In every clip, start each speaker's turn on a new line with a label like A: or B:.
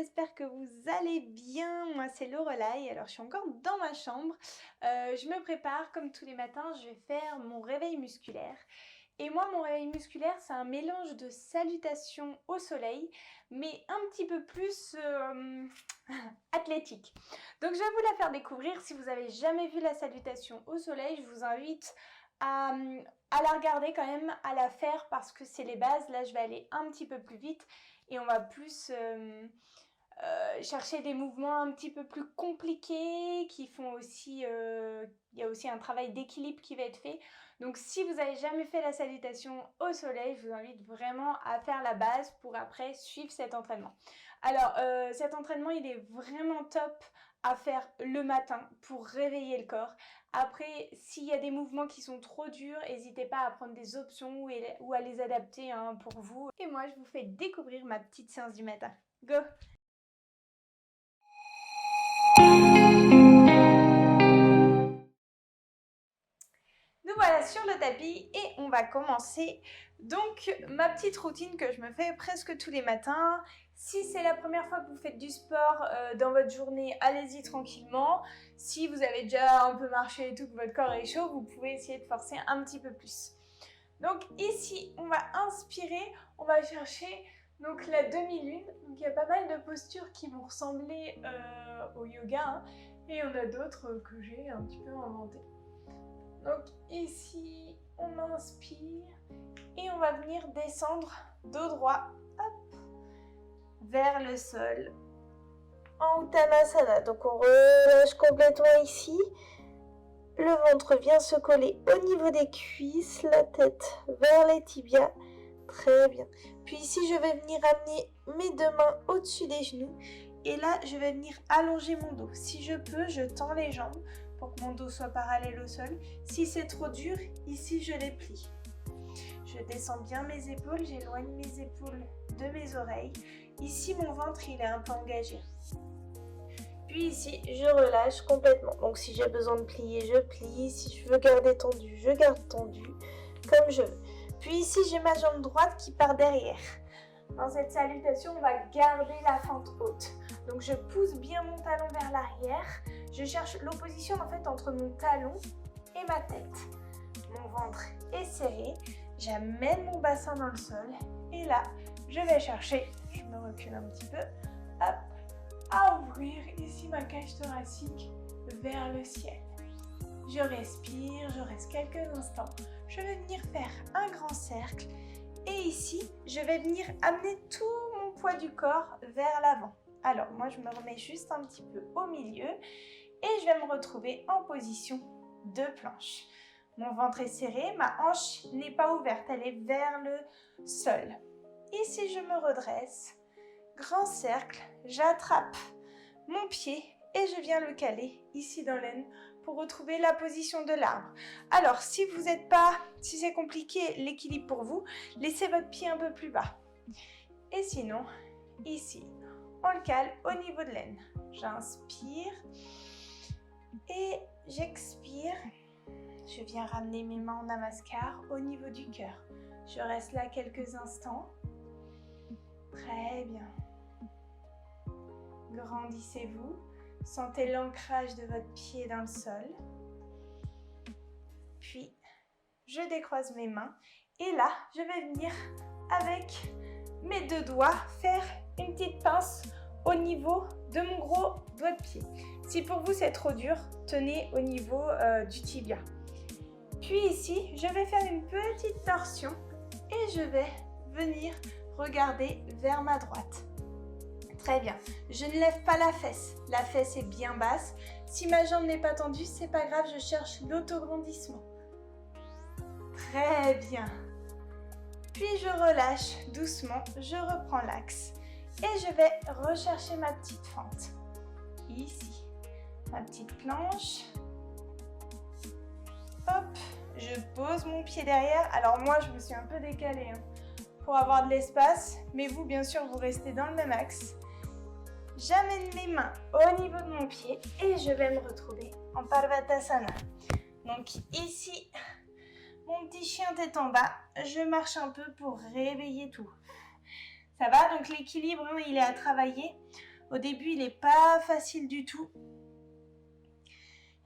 A: j'espère que vous allez bien. Moi, c'est Lorelai. Alors, je suis encore dans ma chambre. Je me prépare, comme tous les matins, je vais faire mon réveil musculaire. Et moi, mon réveil musculaire, c'est un mélange de salutations au soleil, mais un petit peu plus athlétique. Donc, je vais vous la faire découvrir. Si vous n'avez jamais vu la salutation au soleil, je vous invite à la regarder quand même, à la faire parce que c'est les bases. Là, je vais aller un petit peu plus vite et on va plus chercher des mouvements un petit peu plus compliqués qui font aussi, il y a aussi un travail d'équilibre qui va être fait. Donc si vous n'avez jamais fait la salutation au soleil, je vous invite vraiment à faire la base pour après suivre cet entraînement. Alors cet entraînement il est vraiment top à faire le matin pour réveiller le corps. Après, s'il y a des mouvements qui sont trop durs, n'hésitez pas à prendre des options ou à les adapter pour vous. Et moi, je vous fais découvrir ma petite séance du matin. Go! Nous voilà sur le tapis et on va commencer. Donc ma petite routine que je me fais presque tous les matins. Si c'est la première fois que vous faites du sport dans votre journée, allez-y tranquillement. Si vous avez déjà un peu marché et tout, que votre corps est chaud, vous pouvez essayer de forcer un petit peu plus. Donc ici, on va inspirer, on va chercher donc la demi-lune. Donc il y a pas mal de postures qui vont ressembler au yoga, hein, et il y en a d'autres que j'ai un petit peu inventées. Donc ici, on inspire et on va venir descendre dos droit, hop, vers le sol, en Uttanasana. Donc on relâche complètement ici. Le ventre vient se coller au niveau des cuisses, la tête vers les tibias. Très bien. Puis ici, je vais venir amener mes deux mains au-dessus des genoux. Et là, je vais venir allonger mon dos. Si je peux, je tends les jambes pour que mon dos soit parallèle au sol. Si c'est trop dur, ici, je les plie. Je descends bien mes épaules, j'éloigne mes épaules de mes oreilles. Ici, mon ventre, il est un peu engagé. Puis ici, je relâche complètement. Donc si j'ai besoin de plier, je plie. Si je veux garder tendu, je garde tendu, comme je veux. Puis ici, j'ai ma jambe droite qui part derrière. Dans cette salutation, on va garder la fente haute. Donc je pousse bien mon talon vers l'arrière. Je cherche l'opposition en fait entre mon talon et ma tête. Mon ventre est serré. J'amène mon bassin dans le sol. Et là, je vais chercher, je me recule un petit peu, hop, à ouvrir ici ma cage thoracique vers le ciel. Je respire, je reste quelques instants. Je vais venir faire un grand cercle et ici, je vais venir amener tout mon poids du corps vers l'avant. Alors, moi, je me remets juste un petit peu au milieu et je vais me retrouver en position de planche. Mon ventre est serré, ma hanche n'est pas ouverte, elle est vers le sol. Ici, je me redresse. Grand cercle, j'attrape mon pied et je viens le caler ici dans l'aine pour retrouver la position de l'arbre. Alors, si c'est compliqué l'équilibre pour vous, laissez votre pied un peu plus bas. Et sinon, ici, on le cale au niveau de l'aine. J'inspire et j'expire. Je viens ramener mes mains en namaskar au niveau du cœur. Je reste là quelques instants. Très bien. Grandissez-vous. Sentez l'ancrage de votre pied dans le sol. Puis, je décroise mes mains. Et là, je vais venir avec mes deux doigts faire une petite pince au niveau de mon gros doigt de pied. Si pour vous c'est trop dur, tenez au niveau du tibia. Puis ici, je vais faire une petite torsion et je vais venir regarder vers ma droite. Très bien. Je ne lève pas la fesse est bien basse. Si ma jambe n'est pas tendue, c'est pas grave, je cherche l'autograndissement. Très bien. Puis je relâche doucement, je reprends l'axe et je vais rechercher ma petite fente. Ici, ma petite planche. Hop, je pose mon pied derrière. Alors moi, je me suis un peu décalée pour avoir de l'espace, mais vous, bien sûr, vous restez dans le même axe. J'amène les mains au niveau de mon pied et je vais me retrouver en Parvatasana. Donc ici, mon petit chien tête en bas, je marche un peu pour réveiller tout. Ça va, donc l'équilibre, il est à travailler. Au début, il n'est pas facile du tout.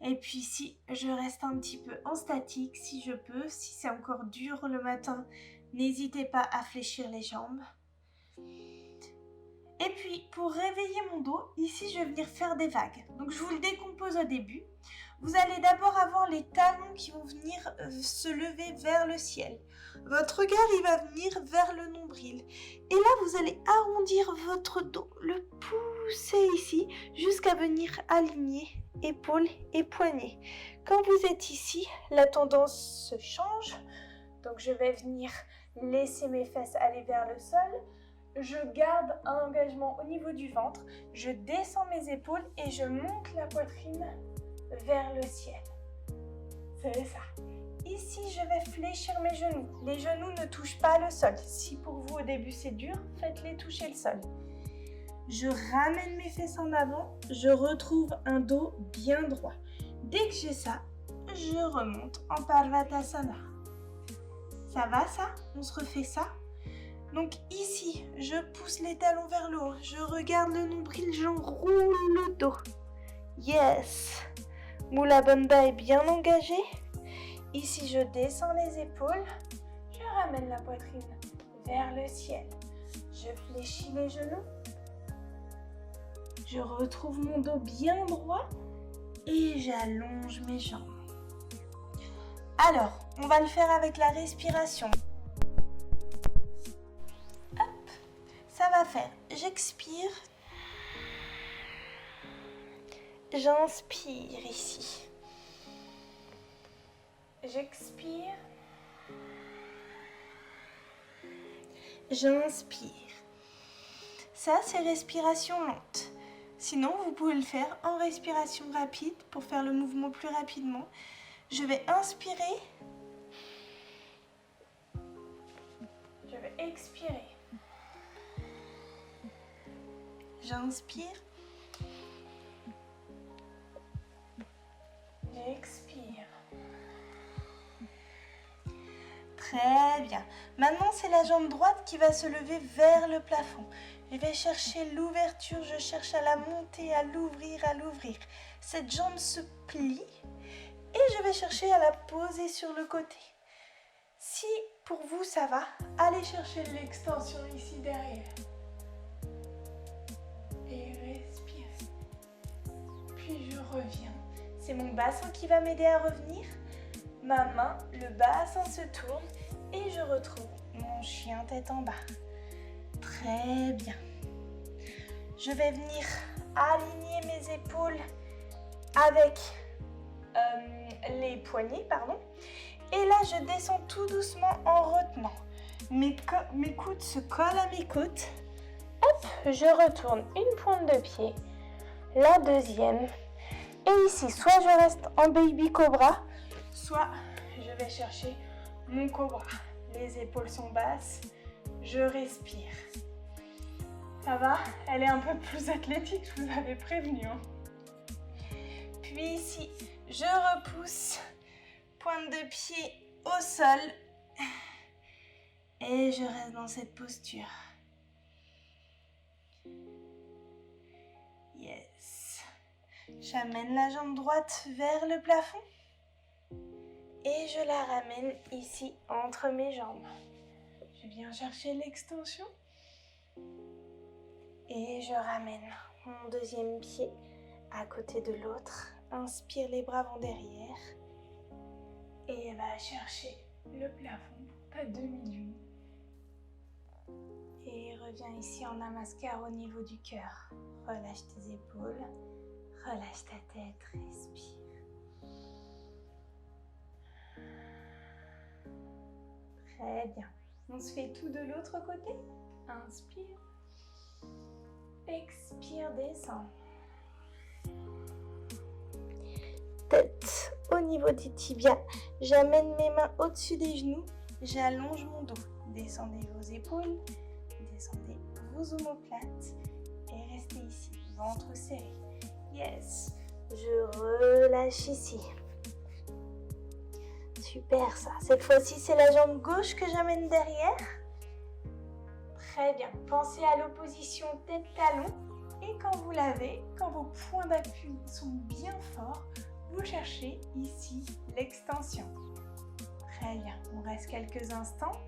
A: Et puis ici, je reste un petit peu en statique si je peux. Si c'est encore dur le matin, n'hésitez pas à fléchir les jambes. Et puis, pour réveiller mon dos, ici, je vais venir faire des vagues. Donc, je vous le décompose au début. Vous allez d'abord avoir les talons qui vont venir se lever vers le ciel. Votre regard, il va venir vers le nombril. Et là, vous allez arrondir votre dos, le pousser ici, jusqu'à venir aligner épaules et poignets. Quand vous êtes ici, la tendance se change. Donc, je vais venir laisser mes fesses aller vers le sol. Je garde un engagement au niveau du ventre. Je descends mes épaules et je monte la poitrine vers le ciel. C'est ça. Ici, je vais fléchir mes genoux. Les genoux ne touchent pas le sol. Si pour vous au début c'est dur, faites-les toucher le sol. Je ramène mes fesses en avant. Je retrouve un dos bien droit. Dès que j'ai ça, je remonte en Parvatasana. Ça va ça? On se refait ça? Donc ici, je pousse les talons vers le haut. Je regarde le nombril, j'enroule le dos. Yes! Mula Bandha est bien engagé. Ici, je descends les épaules. Je ramène la poitrine vers le ciel. Je fléchis les genoux. Je retrouve mon dos bien droit et j'allonge mes jambes. Alors, on va le faire avec la respiration. Hop, ça va faire. J'expire. J'inspire ici. J'expire. J'inspire. Ça, c'est respiration lente. Sinon, vous pouvez le faire en respiration rapide pour faire le mouvement plus rapidement. Je vais inspirer. Je vais expirer. J'inspire. J'expire. Très bien. Maintenant, c'est la jambe droite qui va se lever vers le plafond. Je vais chercher l'ouverture, je cherche à la monter, à l'ouvrir, à l'ouvrir. Cette jambe se plie et je vais chercher à la poser sur le côté. Si pour vous ça va, allez chercher l'extension ici derrière. Et respirez. Puis je reviens. C'est mon bassin qui va m'aider à revenir. Ma main, le bassin se tourne et je retrouve mon chien tête en bas. Très bien. Je vais venir aligner mes épaules avec les poignets, pardon. Et là, je descends tout doucement en retenant. Mes coudes se collent à mes côtes. Hop, je retourne une pointe de pied, la deuxième. Et ici, soit je reste en baby cobra, soit je vais chercher mon cobra. Les épaules sont basses, je respire. Ça va? Elle est un peu plus athlétique, je vous avais prévenu. Hein. Puis ici, je repousse, pointe de pied au sol. Et je reste dans cette posture. Yes. J'amène la jambe droite vers le plafond. Et je la ramène ici entre mes jambes. Je viens chercher l'extension. Et je ramène mon deuxième pied à côté de l'autre. Inspire, les bras vont derrière. Et va chercher le plafond pour ta demi-lune. Et reviens ici en namaskar au niveau du cœur. Relâche tes épaules. Relâche ta tête. Respire. Très bien. On se fait tout de l'autre côté. Inspire. Expire, descends. Tête au niveau des tibias. J'amène mes mains au-dessus des genoux. J'allonge mon dos. Descendez vos épaules. Descendez vos omoplates. Et restez ici. Ventre serré. Yes. Je relâche ici. Super ça. Cette fois-ci, c'est la jambe gauche que j'amène derrière. Très bien. Pensez à l'opposition tête-talon. Et quand savez, quand vos points d'appui sont bien forts, vous cherchez ici l'extension. Très bien, on reste quelques instants.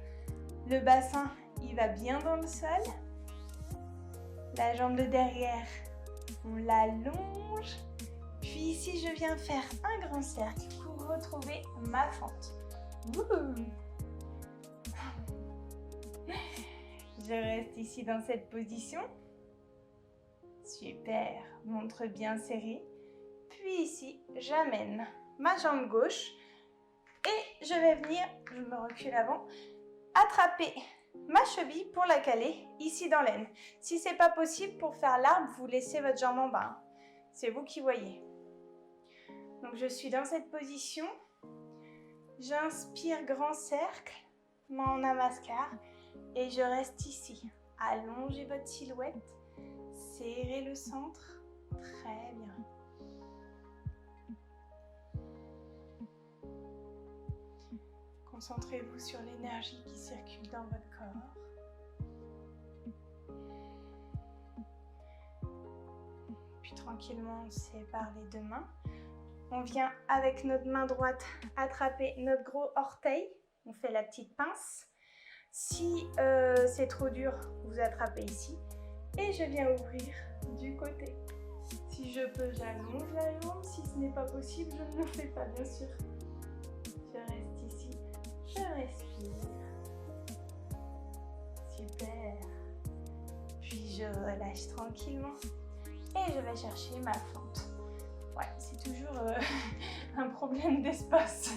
A: Le bassin, il va bien dans le sol. La jambe de derrière, on l'allonge. Puis ici, je viens faire un grand cercle pour retrouver ma fente. Ouh. Je reste ici dans cette position. Super, ventre bien serré. Puis ici, j'amène ma jambe gauche et je vais venir, je me recule avant, attraper ma cheville pour la caler ici dans l'aine. Si ce n'est pas possible, pour faire l'arbre, vous laissez votre jambe en bas. C'est vous qui voyez. Donc je suis dans cette position. J'inspire grand cercle, main en namaskar et je reste ici. Allongez votre silhouette, serrez le centre. Très bien. Concentrez-vous sur l'énergie qui circule dans votre corps. Puis tranquillement, on sépare les deux mains. On vient avec notre main droite attraper notre gros orteil. On fait la petite pince. Si c'est trop dur, vous attrapez ici. Et je viens ouvrir du côté. Si je peux, j'allonge la jambe. Si ce n'est pas possible, je ne le fais pas, bien sûr. Je reste ici. Je respire. Super. Puis je relâche tranquillement. Et je vais chercher ma fente. Ouais, c'est toujours un problème d'espace.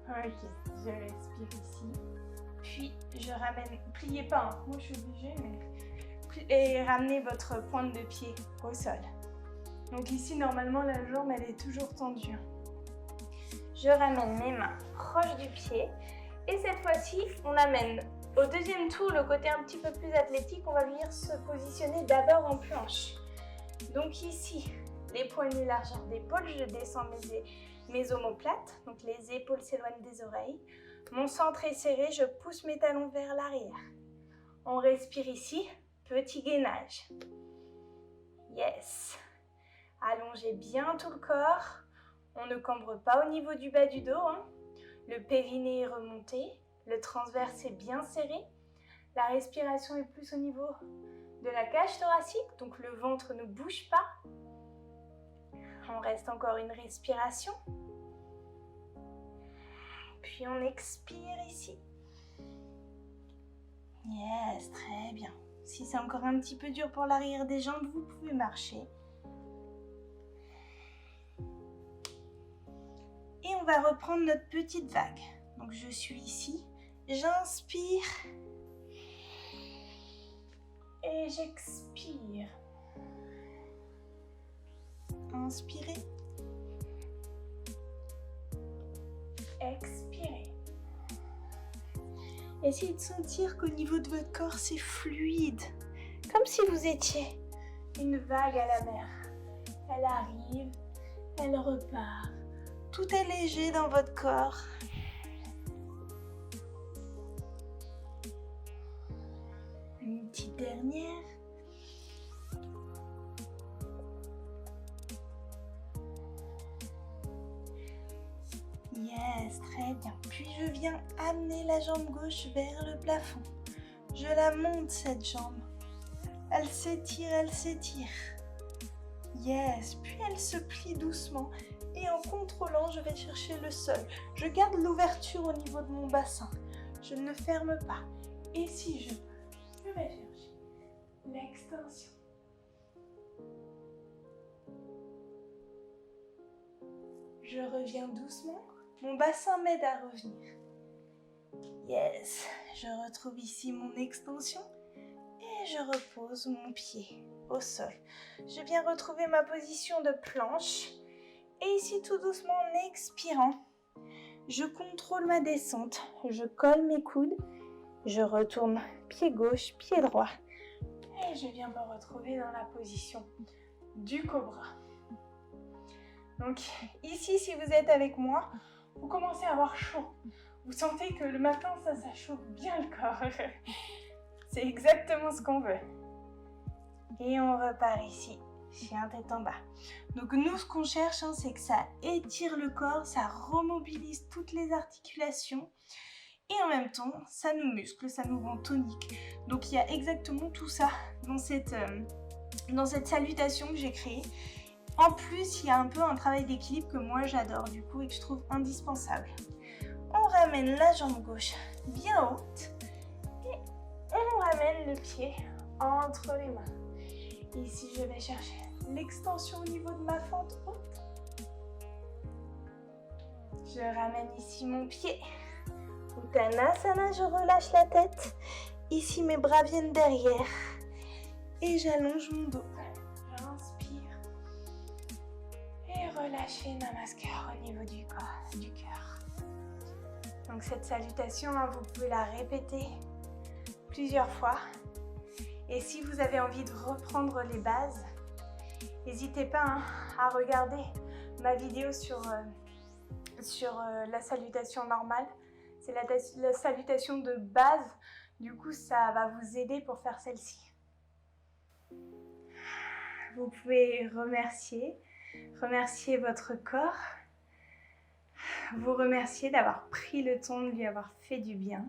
A: Ok, je respire ici. Puis je ramène, pliez pas, hein. Moi je suis obligée, mais... Et ramenez votre pointe de pied au sol. Donc ici, normalement, la jambe, elle est toujours tendue. Je ramène mes mains proches du pied. Et cette fois-ci, on amène au deuxième tour le côté un petit peu plus athlétique. On va venir se positionner d'abord en planche. Donc ici, les poignets largeur d'épaule, je descends mes omoplates. Donc les épaules s'éloignent des oreilles. Mon centre est serré, je pousse mes talons vers l'arrière. On respire ici, petit gainage. Yes. Allongez bien tout le corps. On ne cambre pas au niveau du bas du dos, hein. Le périnée est remonté. Le transverse est bien serré. La respiration est plus au niveau de la cage thoracique, donc le ventre ne bouge pas. On reste encore une respiration. Puis on expire ici. Yes, très bien. Si c'est encore un petit peu dur pour l'arrière des jambes, vous pouvez marcher. Et on va reprendre notre petite vague. Donc je suis ici, j'inspire et j'expire. Inspirez. Expirez. Essayez de sentir qu'au niveau de votre corps, c'est fluide. Comme si vous étiez une vague à la mer. Elle arrive, elle repart. Tout est léger dans votre corps. Une petite dernière. Yes, très bien. Puis je viens amener la jambe gauche vers le plafond. Je la monte cette jambe. Elle s'étire, elle s'étire. Yes, puis elle se plie doucement. Et en contrôlant, je vais chercher le sol. Je garde l'ouverture au niveau de mon bassin. Je ne ferme pas. Et si je peux, je vais chercher l'extension. Je reviens doucement. Mon bassin m'aide à revenir. Yes, je retrouve ici mon extension. Et je repose mon pied au sol. Je viens retrouver ma position de planche. Et ici, tout doucement, en expirant, je contrôle ma descente. Je colle mes coudes. Je retourne pied gauche, pied droit. Et je viens me retrouver dans la position du cobra. Donc ici, si vous êtes avec moi, vous commencez à avoir chaud. Vous sentez que le matin, ça chauffe bien le corps. C'est exactement ce qu'on veut. Et on repart ici. chien tête en bas. Donc nous, ce qu'on cherche, hein, c'est que ça étire le corps, ça remobilise toutes les articulations et en même temps, ça nous muscle, ça nous rend tonique. Donc il y a exactement tout ça dans cette salutation que j'ai créée. En plus, il y a un peu un travail d'équilibre que moi j'adore du coup et que je trouve indispensable. On ramène la jambe gauche bien haute et on ramène le pied entre les mains. Ici, je vais chercher l'extension au niveau de ma fente haute. Je ramène ici mon pied. Uttanasana, je relâche la tête. Ici, mes bras viennent derrière. Et j'allonge mon dos. J'inspire. Et relâchez Namaskar au niveau du corps, du cœur. Donc cette salutation, hein, vous pouvez la répéter plusieurs fois. Et si vous avez envie de reprendre les bases, n'hésitez pas hein, à regarder ma vidéo sur la salutation normale. C'est la salutation de base. Du coup, ça va vous aider pour faire celle-ci. Vous pouvez remercier votre corps. Vous remercier d'avoir pris le temps de lui avoir fait du bien.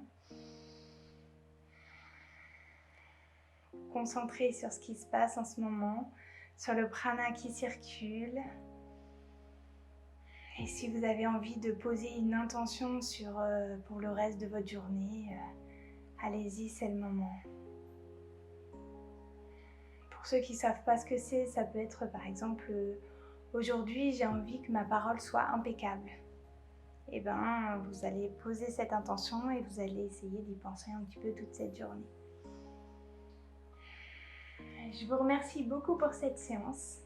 A: Concentrez sur ce qui se passe en ce moment, sur le prana qui circule. Et si vous avez envie de poser une intention pour le reste de votre journée, allez-y, c'est le moment. Pour ceux qui ne savent pas ce que c'est, ça peut être par exemple, aujourd'hui j'ai envie que ma parole soit impeccable. Et bien, vous allez poser cette intention et vous allez essayer d'y penser un petit peu toute cette journée. Je vous remercie beaucoup pour cette séance.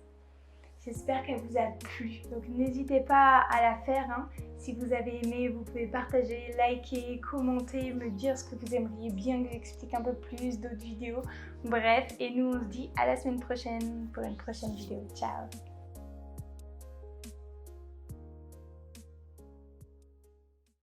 A: J'espère qu'elle vous a plu. Donc n'hésitez pas à la faire. Hein. Si vous avez aimé, vous pouvez partager, liker, commenter, me dire ce que vous aimeriez bien que j'explique un peu plus, d'autres vidéos. Bref, et nous on se dit à la semaine prochaine pour une prochaine vidéo. Ciao!